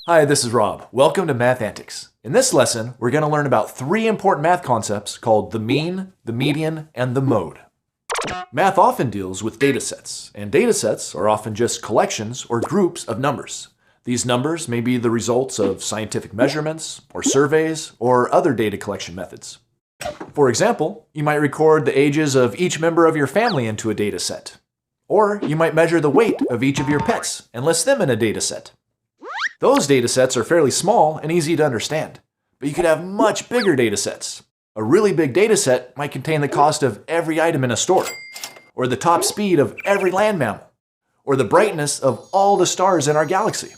Hi, this is Rob. Welcome to Math Antics. In this lesson, we're going to learn about three important math concepts called the mean, the median, and the mode. Math often deals with data sets, and data sets are often just collections or groups of numbers. These numbers may be the results of scientific measurements, or surveys, or other data collection methods. For example, you might record the ages of each member of your family into a data set. Or you might measure the weight of each of your pets and list them in a data set. Those data sets are fairly small and easy to understand, but you could have much bigger data sets. A really big data set might contain the cost of every item in a store, or the top speed of every land mammal, or the brightness of all the stars in our galaxy.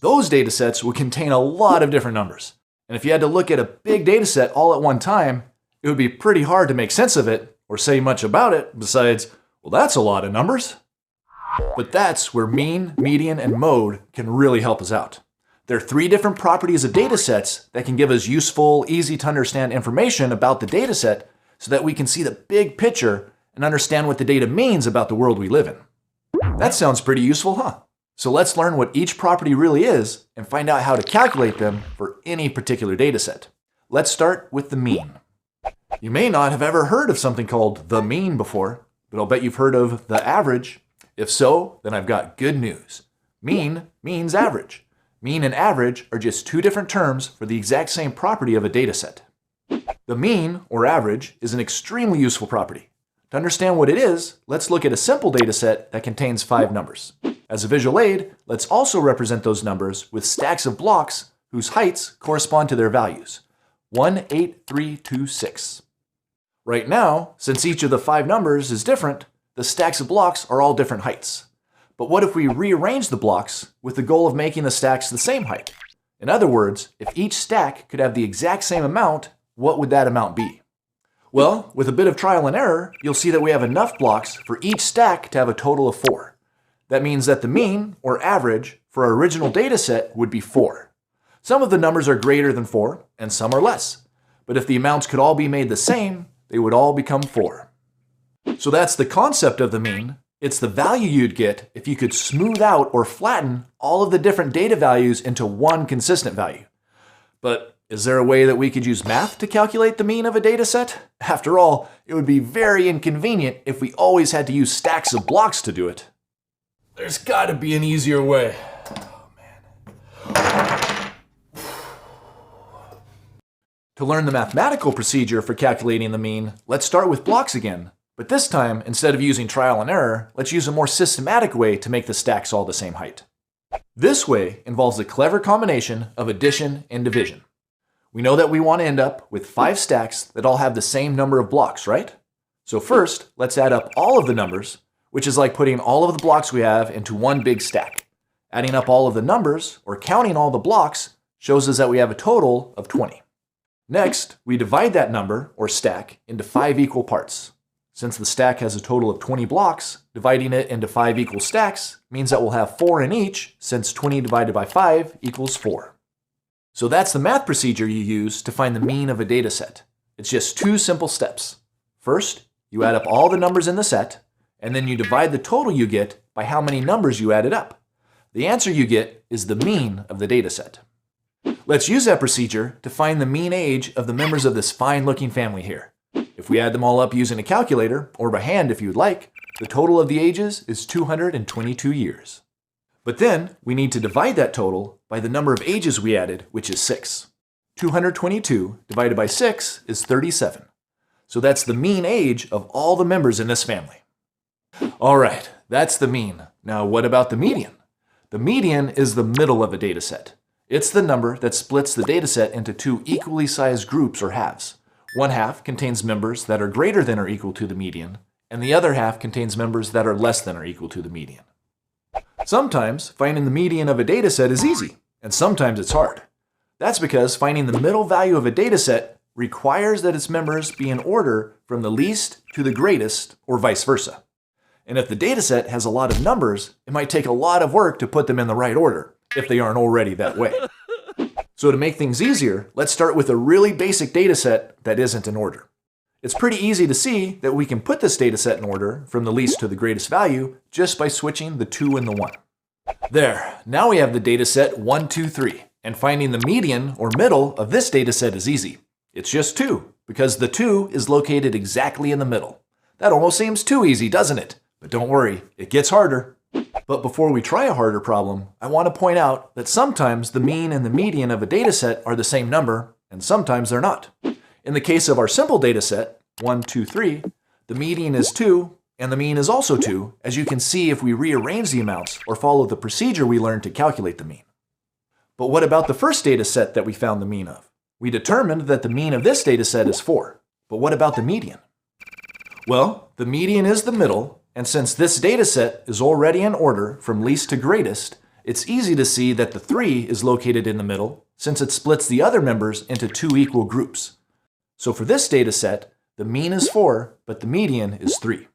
Those data sets would contain a lot of different numbers, and if you had to look at a big data set all at one time, it would be pretty hard to make sense of it or say much about it besides, well, that's a lot of numbers. But that's where mean, median, and mode can really help us out. There are three different properties of data sets that can give us useful, easy to understand information about the data set so that we can see the big picture and understand what the data means about the world we live in. That sounds pretty useful, huh? So let's learn what each property really is and find out how to calculate them for any particular data set. Let's start with the mean. You may not have ever heard of something called the mean before, but I'll bet you've heard of the average. If so, then I've got good news. Mean means average. Mean and average are just two different terms for the exact same property of a data set. The mean, or average, is an extremely useful property. To understand what it is, let's look at a simple data set that contains 5 numbers. As a visual aid, let's also represent those numbers with stacks of blocks whose heights correspond to their values. 1, 8, 3, 2, 6. Right now, since each of the 5 numbers is different, the stacks of blocks are all different heights. But what if we rearrange the blocks with the goal of making the stacks the same height? In other words, if each stack could have the exact same amount, what would that amount be? Well, with a bit of trial and error, you'll see that we have enough blocks for each stack to have a total of 4. That means that the mean, or average, for our original data set would be 4. Some of the numbers are greater than 4, and some are less. But if the amounts could all be made the same, they would all become 4. So that's the concept of the mean. It's the value you'd get if you could smooth out or flatten all of the different data values into one consistent value. But is there a way that we could use math to calculate the mean of a data set? After all, it would be very inconvenient if we always had to use stacks of blocks to do it. There's got to be an easier way. Oh, man. To learn the mathematical procedure for calculating the mean, let's start with blocks again. But this time, instead of using trial and error, let's use a more systematic way to make the stacks all the same height. This way involves a clever combination of addition and division. We know that we want to end up with 5 stacks that all have the same number of blocks, right? So first, let's add up all of the numbers, which is like putting all of the blocks we have into one big stack. Adding up all of the numbers, or counting all the blocks, shows us that we have a total of 20. Next, we divide that number, or stack, into 5 equal parts. Since the stack has a total of 20 blocks, dividing it into 5 equal stacks means that we'll have 4 in each, since 20 divided by 5 equals 4. So that's the math procedure you use to find the mean of a data set. It's just 2 simple steps. First, you add up all the numbers in the set, and then you divide the total you get by how many numbers you added up. The answer you get is the mean of the data set. Let's use that procedure to find the mean age of the members of this fine-looking family here. If we add them all up using a calculator, or by hand if you'd like, the total of the ages is 222 years. But then, we need to divide that total by the number of ages we added, which is 6. 222 divided by 6 is 37. So that's the mean age of all the members in this family. Alright, that's the mean. Now what about the median? The median is the middle of a data set. It's the number that splits the data set into 2 equally sized groups or halves. One half contains members that are greater than or equal to the median, and the other half contains members that are less than or equal to the median. Sometimes finding the median of a data set is easy, and sometimes it's hard. That's because finding the middle value of a data set requires that its members be in order from the least to the greatest, or vice versa. And if the data set has a lot of numbers, it might take a lot of work to put them in the right order, if they aren't already that way. So to make things easier, let's start with a really basic data set that isn't in order. It's pretty easy to see that we can put this data set in order from the least to the greatest value just by switching the 2 and the 1. There, now we have the data set 1, 2, 3, and finding the median or middle of this data set is easy. It's just 2, because the 2 is located exactly in the middle. That almost seems too easy, doesn't it? But don't worry, it gets harder. But before we try a harder problem, I want to point out that sometimes the mean and the median of a data set are the same number, and sometimes they're not. In the case of our simple data set, 1, 2, 3, the median is 2, and the mean is also 2, as you can see if we rearrange the amounts or follow the procedure we learned to calculate the mean. But what about the first data set that we found the mean of? We determined that the mean of this data set is 4. But what about the median? Well, the median is the middle, and since this data set is already in order from least to greatest, it's easy to see that the 3 is located in the middle, since it splits the other members into 2 equal groups. So for this data set, the mean is 4, but the median is 3.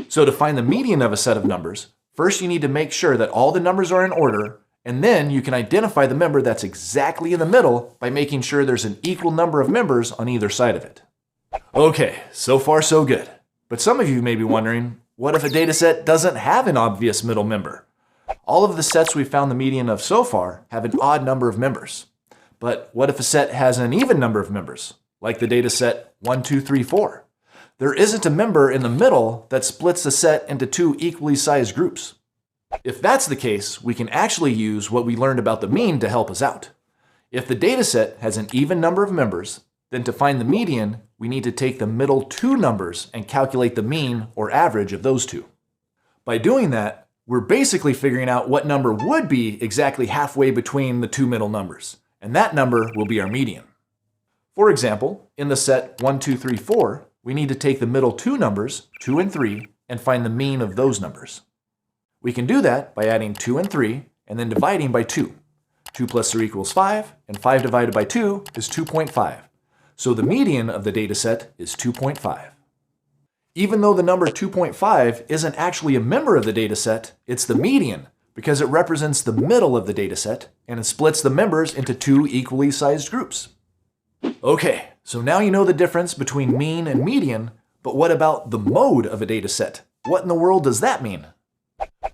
So to find the median of a set of numbers, first you need to make sure that all the numbers are in order, and then you can identify the member that's exactly in the middle by making sure there's an equal number of members on either side of it. Okay, so far so good. But some of you may be wondering, what if a data set doesn't have an obvious middle member? All of the sets we've found the median of so far have an odd number of members. But what if a set has an even number of members, like the data set 1, 2, 3, 4? There isn't a member in the middle that splits the set into 2 equally sized groups. If that's the case, we can actually use what we learned about the mean to help us out. If the data set has an even number of members, then to find the median, we need to take the middle 2 numbers and calculate the mean or average of those 2. By doing that, we're basically figuring out what number would be exactly halfway between the 2 middle numbers, and that number will be our median. For example, in the set 1, 2, 3, 4, we need to take the middle 2 numbers, 2 and 3, and find the mean of those numbers. We can do that by adding 2 and 3, and then dividing by 2. 2 plus 3 equals 5, and 5 divided by 2 is 2.5. So the median of the data set is 2.5. Even though the number 2.5 isn't actually a member of the data set, it's the median, because it represents the middle of the data set, and it splits the members into 2 equally sized groups. Okay, so now you know the difference between mean and median, but what about the mode of a data set? What in the world does that mean?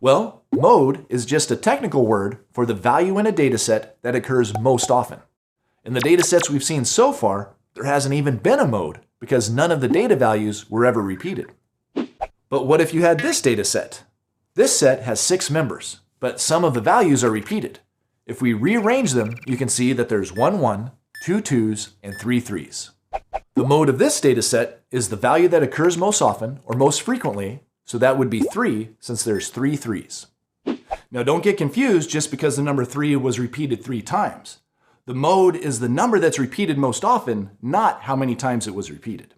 Well, mode is just a technical word for the value in a data set that occurs most often. In the data sets we've seen so far, there hasn't even been a mode because none of the data values were ever repeated. But what if you had this data set? This set has 6 members, but some of the values are repeated. If we rearrange them, you can see that there's 1, 1, 2 2s, and 3 3s. The mode of this data set is the value that occurs most often or most frequently, so that would be 3 since there's 3 3s. Now don't get confused just because the number 3 was repeated 3 times. The mode is the number that's repeated most often, not how many times it was repeated.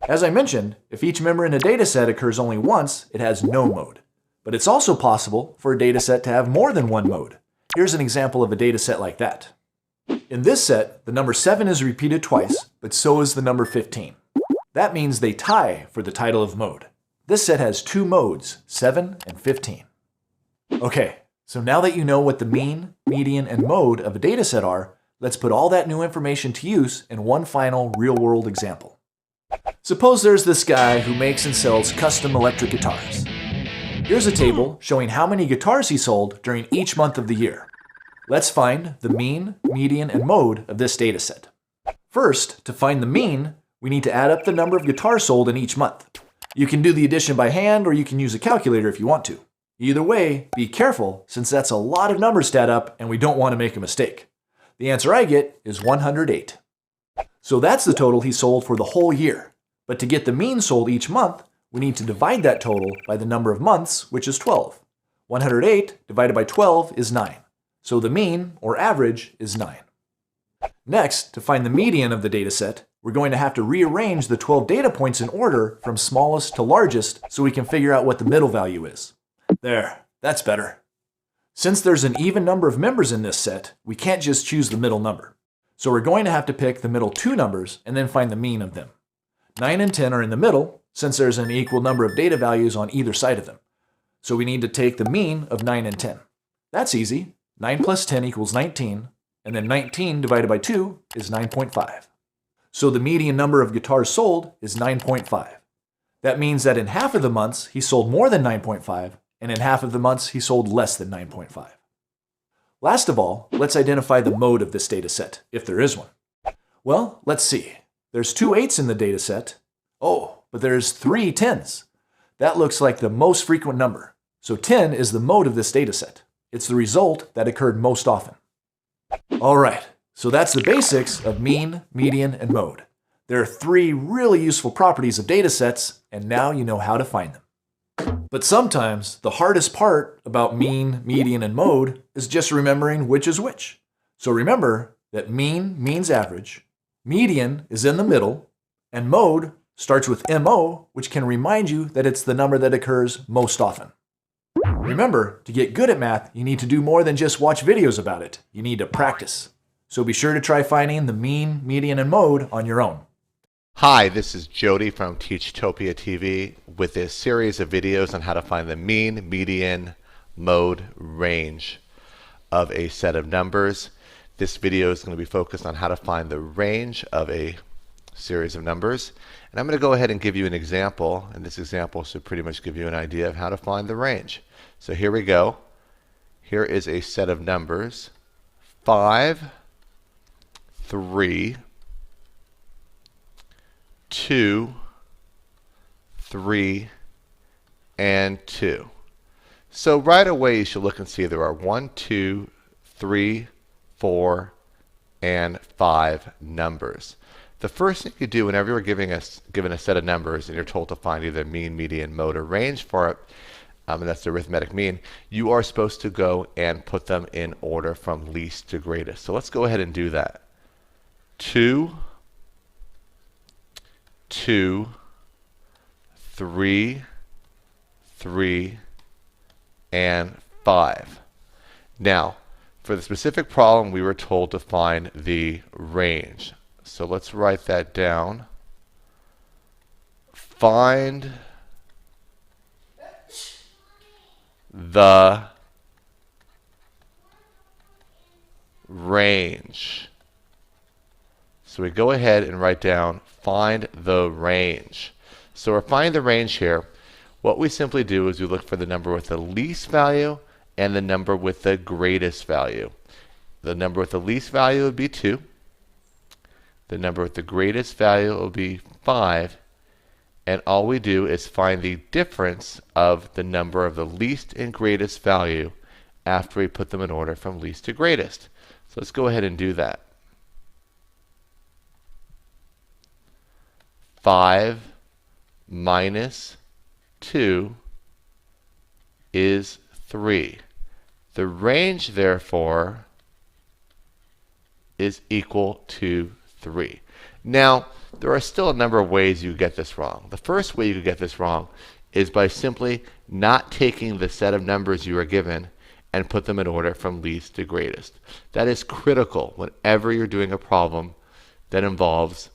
As I mentioned, if each member in a data set occurs only once, it has no mode. But it's also possible for a data set to have more than one mode. Here's an example of a data set like that. In this set, the number 7 is repeated twice, but so is the number 15. That means they tie for the title of mode. This set has 2 modes, 7 and 15. Okay, so now that you know what the mean, median, and mode of a data set are, let's put all that new information to use in one final real-world example. Suppose there's this guy who makes and sells custom electric guitars. Here's a table showing how many guitars he sold during each month of the year. Let's find the mean, median, and mode of this data set. First, to find the mean, we need to add up the number of guitars sold in each month. You can do the addition by hand or you can use a calculator if you want to. Either way, be careful since that's a lot of numbers to add up and we don't want to make a mistake. The answer I get is 108. So that's the total he sold for the whole year. But to get the mean sold each month, we need to divide that total by the number of months, which is 12. 108 divided by 12 is 9. So the mean, or average, is 9. Next, to find the median of the data set, we're going to have to rearrange the 12 data points in order from smallest to largest so we can figure out what the middle value is. There, that's better. Since there's an even number of members in this set, we can't just choose the middle number. So we're going to have to pick the middle 2 numbers and then find the mean of them. 9 and 10 are in the middle, since there's an equal number of data values on either side of them. So we need to take the mean of 9 and 10. That's easy. 9 plus 10 equals 19, and then 19 divided by 2 is 9.5. So the median number of guitars sold is 9.5. That means that in half of the months, he sold more than 9.5, and in half of the months he sold less than 9.5. Last of all, let's identify the mode of this data set, if there is one. Well, let's see. There's 2 8s in the data set. Oh, but there's 3 10s. That looks like the most frequent number. So 10 is the mode of this data set. It's the result that occurred most often. All right, so that's the basics of mean, median, and mode. There are 3 really useful properties of data sets, and now you know how to find them. But sometimes the hardest part about mean, median, and mode is just remembering which is which. So remember that mean means average, median is in the middle, and mode starts with MO, which can remind you that it's the number that occurs most often. Remember, to get good at math, you need to do more than just watch videos about it. You need to practice. So be sure to try finding the mean, median, and mode on your own. Hi, this is Jody from Teachtopia TV with a series of videos on how to find the mean, median, mode, range of a set of numbers. This video is going to be focused on how to find the range of a series of numbers. And I'm going to go ahead and give you an example, and this example should pretty much give you an idea of how to find the range. So here we go. Here is a set of numbers: 5, 3, 2, 3, and 2. So right away you should look and see there are 1, 2, 3, 4, and 5 numbers. The first thing you do whenever you're given a set of numbers and you're told to find either mean, median, mode, or range for it, and that's the arithmetic mean, you are supposed to go and put them in order from least to greatest. So let's go ahead and do that. 2, 2, 3, 3, and 5. Now, for the specific problem, we were told to find the range. So let's write that down. Find the range. So we go ahead and write down find the range. So we're finding the range here. What we simply do is we look for the number with the least value and the number with the greatest value. The number with the least value would be 2. The number with the greatest value will be 5. And all we do is find the difference of the number of the least and greatest value after we put them in order from least to greatest. So let's go ahead and do that. 5 minus 2 is 3. The range, therefore, is equal to 3. Now, there are still a number of ways you get this wrong. The first way you could get this wrong is by simply not taking the set of numbers you are given and put them in order from least to greatest. That is critical whenever you're doing a problem that involves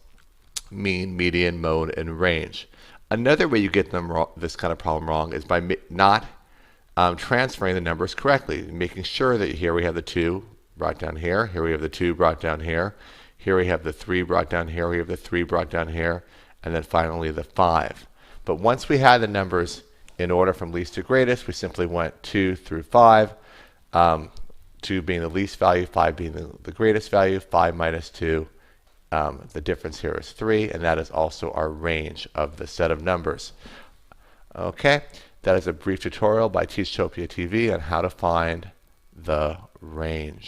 mean, median, mode, and range. Another way you get this kind of problem wrong is by not transferring the numbers correctly, making sure that here we have the 2 brought down here, here we have the 2 brought down here, here we have the 3 brought down here, we have the 3 brought down here, and then finally the 5. But once we had the numbers in order from least to greatest, we simply went 2 through 5, 2 being the least value, 5 being the greatest value, 5 minus 2. The difference here is 3, and that is also our range of the set of numbers. Okay, that is a brief tutorial by Teachtopia TV on how to find the range.